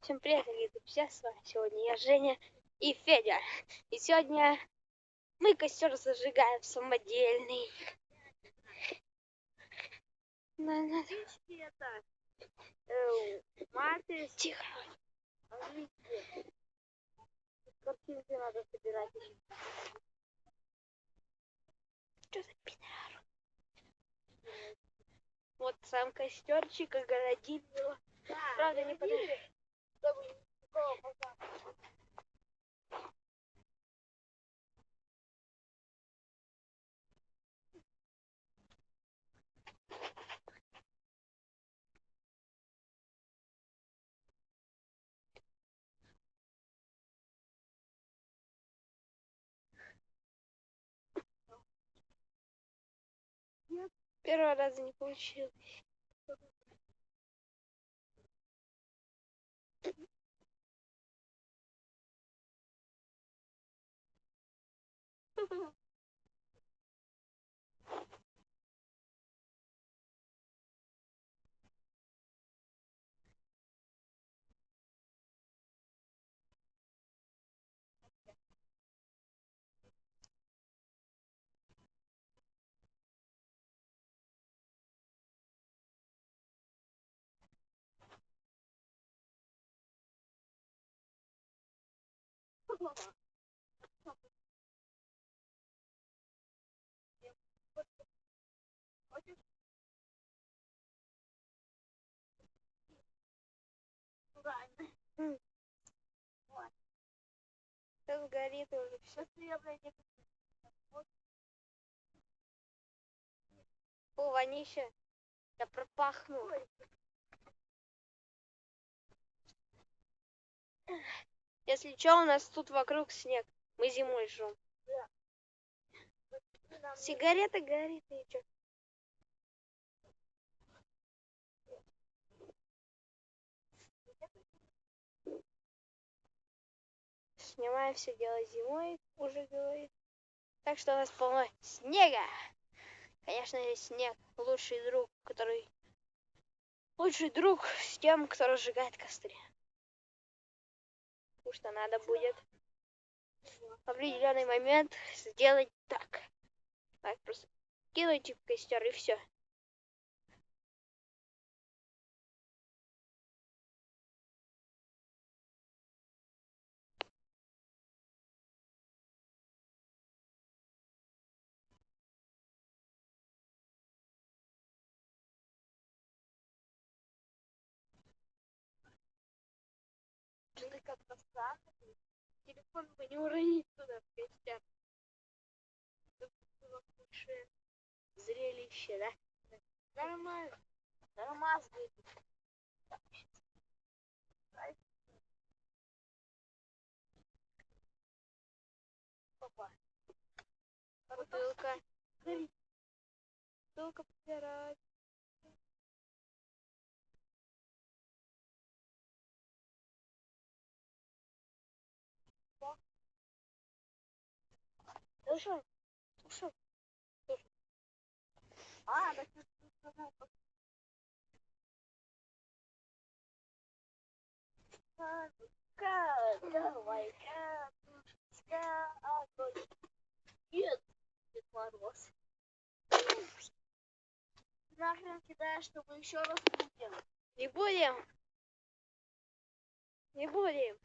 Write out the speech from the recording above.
Всем привет, дорогие друзья, с вами сегодня я, Женя и Федя. И сегодня мы костер зажигаем самодельный. Тихо. Картинки надо собирать. Что за пидор? Вот сам костерчик, огородили его. Правда, не подожди. Первого раза не получилось. Сейчас горит уже все. О, вонище. Я пропахну. Если что, у нас тут вокруг снег. Мы зимой жжем. Сигарета горит, и что? Снимаем все дело зимой, уже говорит. Так что у нас полно снега. Конечно, снег лучший друг, лучший друг с тем, кто разжигает костры. Потому что надо будет в определенный момент сделать так. Так, просто кинуть в костер и все. Ты как-то странно. Телефон бы не уронить туда в костер. Это было лучшее зрелище, да? Нормально. Нормально. Опа. Бутылка. Бутылка подбирать. Слушай. Слушай. А, да ты сказал. Давай, нет, Дед Мороз. Нахрен кидаешь, чтобы еще раз будем. Не будем. Не будем.